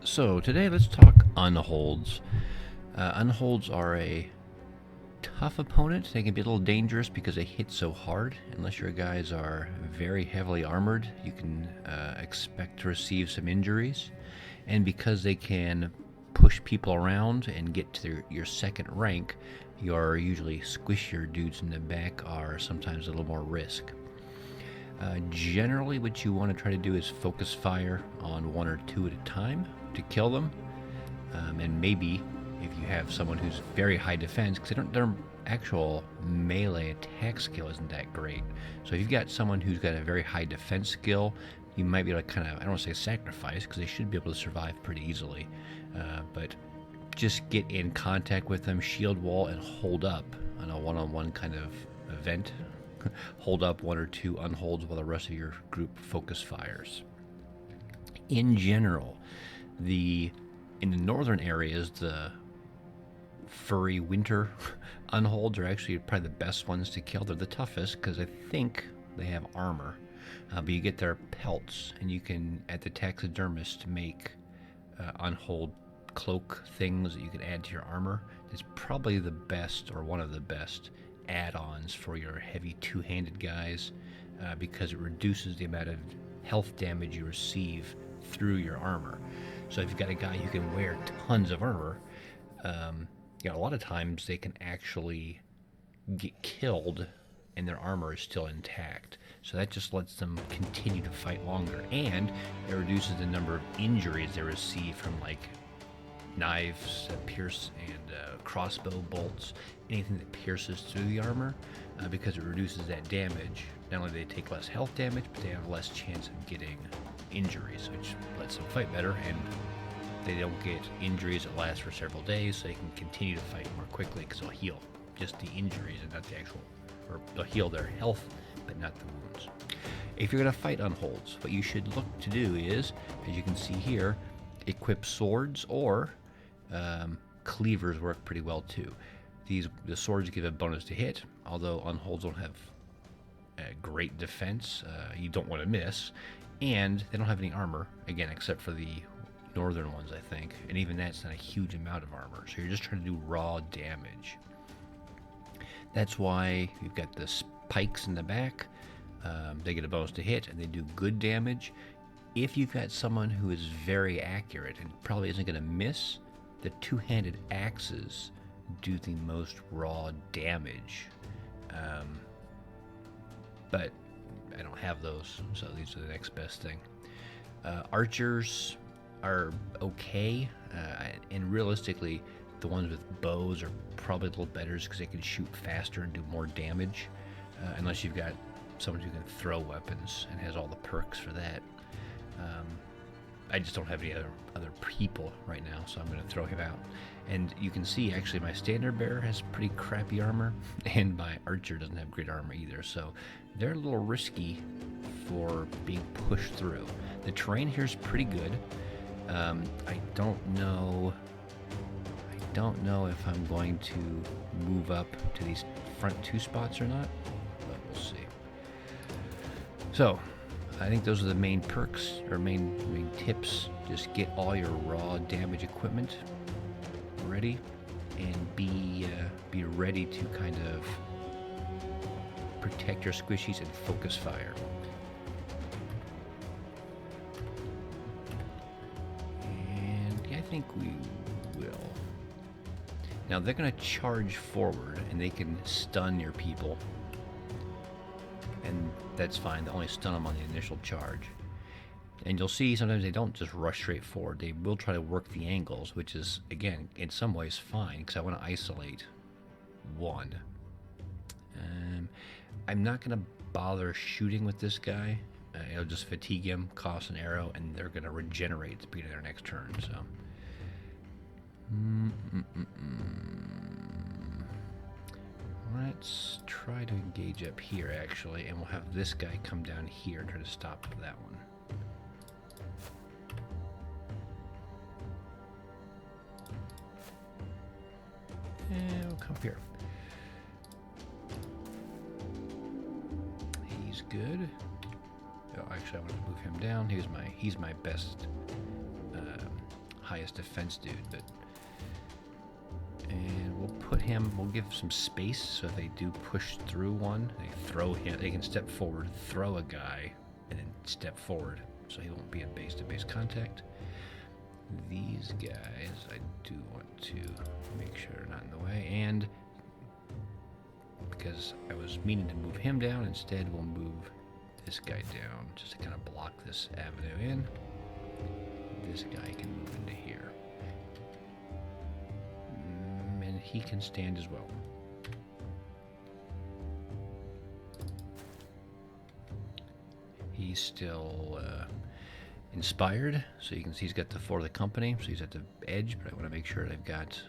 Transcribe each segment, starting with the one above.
So today let's talk unholds. Unholds are a tough opponent. They can be a little dangerous because they hit so hard. Unless your guys are very heavily armored, you can expect to receive some injuries. And because they can push people around and get to your second rank, your usually squishier dudes in the back are sometimes a little more risk. Generally, what you want to try to do is focus fire on one or two at a time to kill them, and maybe if you have someone who's very high defense, because their actual melee attack skill isn't that great. So if you've got someone who's got a very high defense skill, you might be able to kind of, I don't want to say sacrifice, because they should be able to survive pretty easily, but just get in contact with them, shield wall, and hold up on a one-on-one kind of event. Hold up one or two unholds while the rest of your group focus fires. In general, in the northern areas, the furry winter unholds are actually probably the best ones to kill. They're the toughest because I think they have armor, but you get their pelts, and you can at the taxidermist make unhold cloak things that you can add to your armor. It's probably the best or one of the best add-ons for your heavy two-handed guys, because it reduces the amount of health damage you receive through your armor. So if you've got a guy who can wear tons of armor, a lot of times they can actually get killed and their armor is still intact. So that just lets them continue to fight longer, and it reduces the number of injuries they receive from knives that pierce and crossbow bolts, anything that pierces through the armor, because it reduces that damage. Not only do they take less health damage, but they have less chance of getting injuries, which lets them fight better, and they don't get injuries that last for several days, so they can continue to fight more quickly because they'll heal just the injuries and not the actual, or they'll heal their health, but not the wounds. If you're going to fight unholds, what you should look to do is, as you can see here, equip swords, or cleavers work pretty well too. The swords give a bonus to hit, although unholds don't have a great defense. You don't want to miss, and they don't have any armor, again, except for the northern ones, I think, and even that's not a huge amount of armor, so you're just trying to do raw damage. That's why you've got the spikes in the back. They get a bonus to hit, and they do good damage. If you've got someone who is very accurate and probably isn't going to miss, the two-handed axes do the most raw damage. But I don't have those, so these are the next best thing. Archers are okay, and realistically, the ones with bows are probably a little better because they can shoot faster and do more damage, unless you've got someone who can throw weapons and has all the perks for that. I just don't have any other people right now, so I'm going to throw him out. And you can see, actually, my standard bearer has pretty crappy armor, and my archer doesn't have great armor either, so they're a little risky for being pushed through. The terrain here is pretty good. I don't know if I'm going to move up to these front two spots or not, but we'll see. So, I think those are the main perks, or main tips. Just get all your raw damage equipment ready, and be ready to kind of protect your squishies and focus fire. And yeah, I think we will. Now they're going to charge forward, and they can stun your people. And that's fine. They only stun them on the initial charge. And you'll see sometimes they don't just rush straight forward. They will try to work the angles, which is, again, in some ways fine, because I want to isolate one. I'm not going to bother shooting with this guy. It'll just fatigue him, cost an arrow, and they're going to regenerate at the beginning of their next turn. So, let's try to engage up here, actually, and we'll have this guy come down here and try to stop that one. And we'll come up here. He's good. Oh, actually, I want to move him down. He's my best highest defense dude, but... And we'll put him, we'll give some space so if they do push through one, they throw him, they can step forward, throw a guy, and then step forward, so he won't be in base-to-base contact. These guys, I do want to make sure they're not in the way, and because I was meaning to move him down, instead we'll move this guy down, just to kind of block this avenue in. This guy can move into here. And he can stand as well. He's still inspired, so you can see he's got the 4 of the company, so he's at the edge, but I want to make sure they've got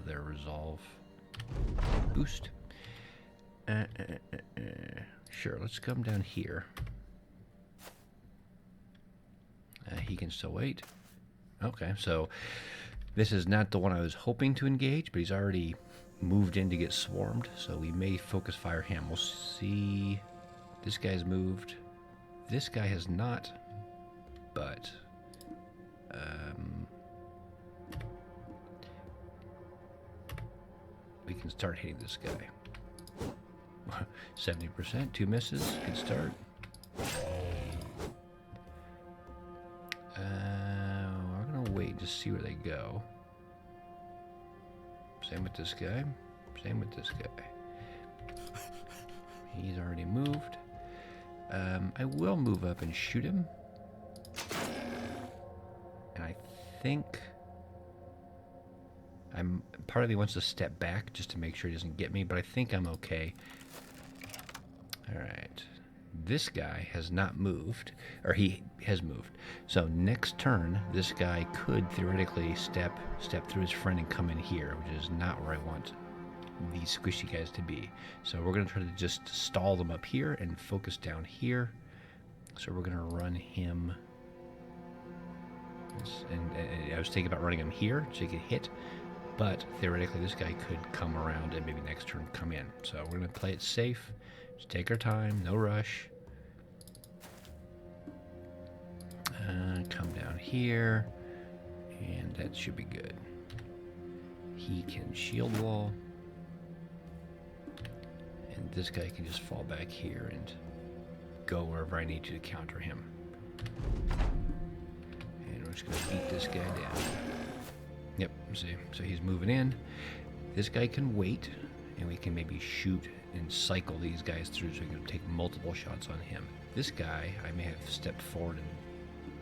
their resolve boost. Sure, let's come down here. He can still wait. Okay, so this is not the one I was hoping to engage, but he's already moved in to get swarmed, so we may focus fire him. We'll see. This guy's moved. This guy has not, but we can start hitting this guy. 70%, 2 misses, good start. We're gonna wait to see where they go. Same with this guy. Same with this guy. He's already moved. I will move up and shoot him. And I think part of me wants to step back just to make sure he doesn't get me, but I think I'm okay. Alright. This guy has not moved, or he has moved. So next turn, this guy could theoretically step through his friend and come in here, which is not where I want these squishy guys to be. So we're going to try to just stall them up here and focus down here. So we're going to run him. And I was thinking about running him here so he could hit, but theoretically this guy could come around and maybe next turn come in. So we're going to play it safe. Just take our time, no rush. Come down here, and that should be good. He can shield wall, and this guy can just fall back here and go wherever I need to counter him. And we're just going to beat this guy down. Yep, see, so he's moving in. This guy can wait, and we can maybe shoot and cycle these guys through so we can take multiple shots on him. This guy, I may have stepped forward and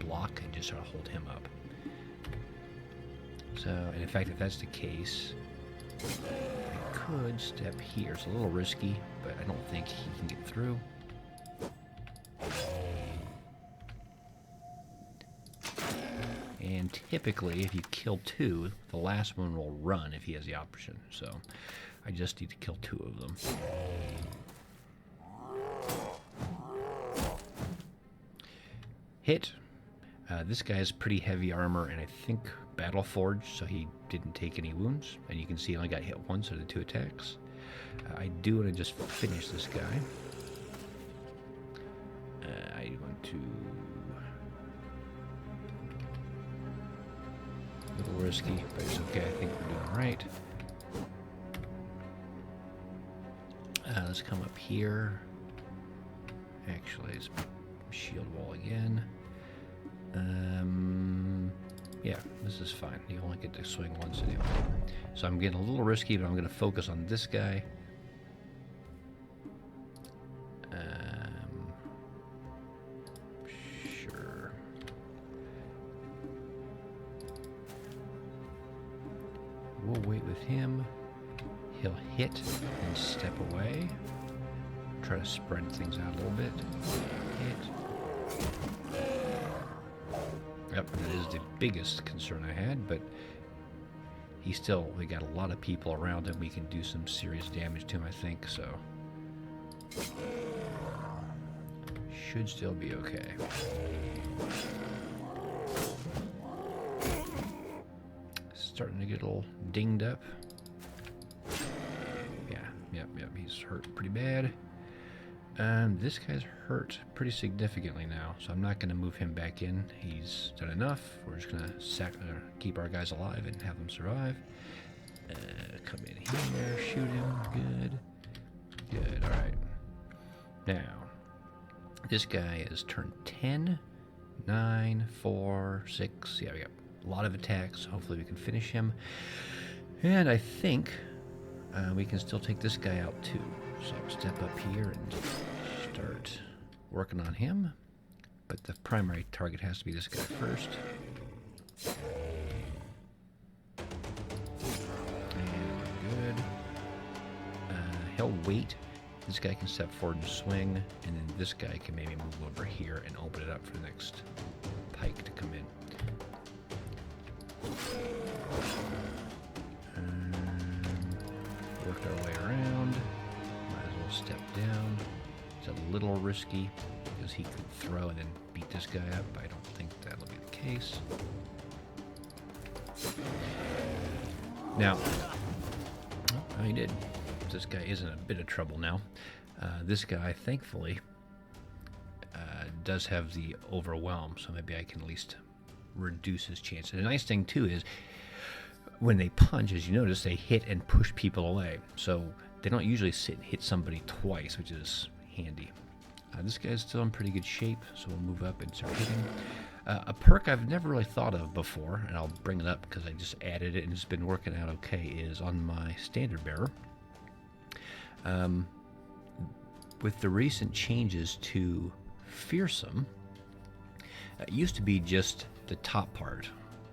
block and just sort of hold him up. So, and in fact, if that's the case, I could step here. It's a little risky, but I don't think he can get through. And typically, if you kill 2, the last one will run if he has the option. So, I just need to kill 2 of them. Hit. This guy has pretty heavy armor and I think battle forged, so he didn't take any wounds. And you can see he only got hit once out of the 2 attacks. I do want to just finish this guy. I want to... A little risky, but it's okay. I think we're doing right. Let's come up here. Actually, let's shield wall again. Yeah, this is fine. You only get to swing once anyway. So I'm getting a little risky, but I'm going to focus on this guy. Sure. We'll wait with him. He'll hit and step away. Try to spread things out a little bit. Hit. Yep, that is the biggest concern I had, but we got a lot of people around him. We can do some serious damage to him, I think, so. Should still be okay. Starting to get a little dinged up. Yeah, yep, he's hurt pretty bad. This guy's hurt pretty significantly now, so I'm not going to move him back in. He's done enough. We're just going to keep our guys alive and have them survive. Come in here, shoot him. Good. Good, alright. Now, this guy is turn 10, 9, 4, 6. Yeah, we got a lot of attacks. Hopefully we can finish him. And I think we can still take this guy out too. So step up here and start working on him. But the primary target has to be this guy first. And we're good. He'll wait. This guy can step forward and swing, and then this guy can maybe move over here and open it up for the next pike to come in. Work our way around. Might as well step down. It's a little risky because he could throw and then beat this guy up. I don't think that'll be the case. Now, oh, he did. This guy is in a bit of trouble now. This guy, thankfully, does have the overwhelm, so maybe I can at least reduce his chances. The nice thing, too, is when they punch, as you notice, they hit and push people away. So they don't usually sit and hit somebody twice, which is handy. This guy's still in pretty good shape, so we'll move up and start hitting. A perk I've never really thought of before, and I'll bring it up because I just added it and it's been working out okay, is on my standard bearer. With the recent changes to Fearsome, it used to be just the top part.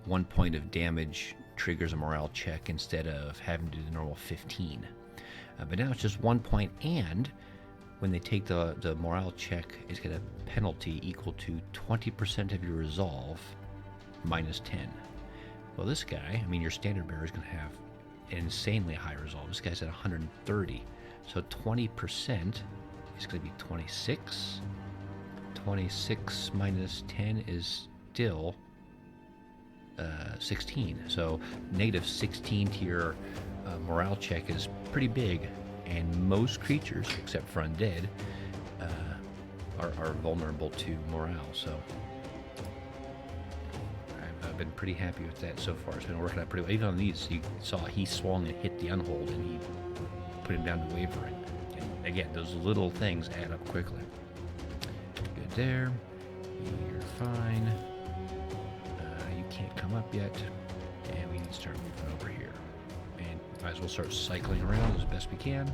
1 point of damage triggers a morale check instead of having to do the normal 15. But now it's just 1 point, and when they take the morale check, it's got a penalty equal to 20% of your resolve minus 10. Well, this guy, I mean, your standard bearer is going to have an insanely high resolve. This guy's at 130. So 20% is going to be 26. 26 minus 10 is still 16. So negative 16 to your morale check is pretty big. And most creatures, except for undead, are vulnerable to morale. So I've been pretty happy with that so far. It's been working out pretty well. Even on these, you saw he swung and hit the Unhold, and he put him down to wavering. And again, those little things add up quickly. Good there. You're fine. You can't come up yet. And we need to start moving over here. And might as well start cycling around as best we can.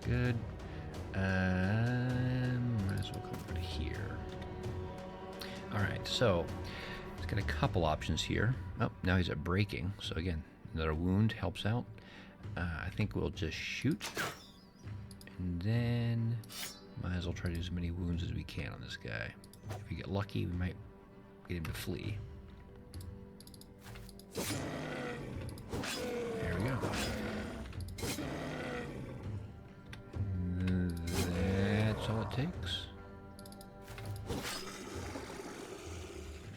Good. Might as well come over to here. Alright, so it's got a couple options here. Oh, now he's at breaking. So again, another wound helps out. I think we'll just shoot. And then might as well try to do as many wounds as we can on this guy. If we get lucky, we might get him to flee. There we go. That's all it takes.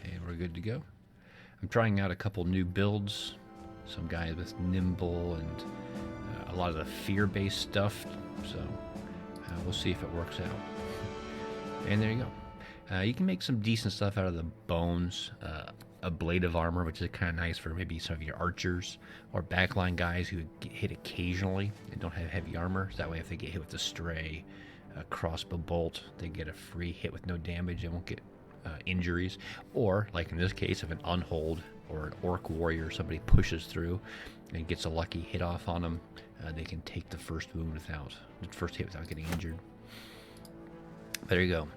And we're good to go. I'm trying out a couple new builds. Some guys with nimble and a lot of the fear-based stuff. So we'll see if it works out. And there you go. You can make some decent stuff out of the bones. A blade of armor, which is kind of nice for maybe some of your archers or backline guys who get hit occasionally and don't have heavy armor. So that way if they get hit with a stray, a crossbow bolt, they get a free hit with no damage. They won't get injuries. Or, like in this case, if an Unhold or an orc warrior, somebody pushes through and gets a lucky hit off on them, they can take the first hit without getting injured. There you go.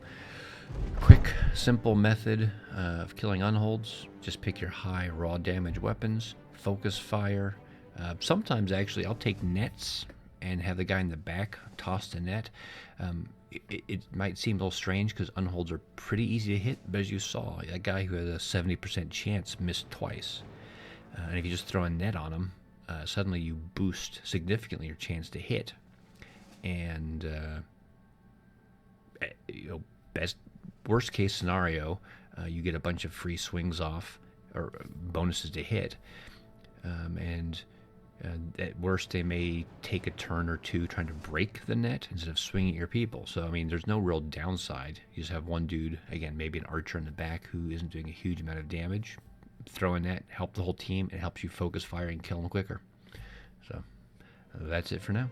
Quick, simple method of killing Unholds. Just pick your high raw damage weapons, focus fire. Sometimes actually I'll take nets and have the guy in the back toss the net. It might seem a little strange because Unholds are pretty easy to hit, but as you saw, that guy who had a 70% chance missed twice. And if you just throw a net on him, suddenly you boost significantly your chance to hit. And worst case scenario, you get a bunch of free swings off or bonuses to hit. And At worst, they may take a turn or two trying to break the net instead of swinging at your people. So, I mean, there's no real downside. You just have one dude, again, maybe an archer in the back who isn't doing a huge amount of damage. Throw a net, help the whole team, and helps you focus fire and kill them quicker. So, that's it for now.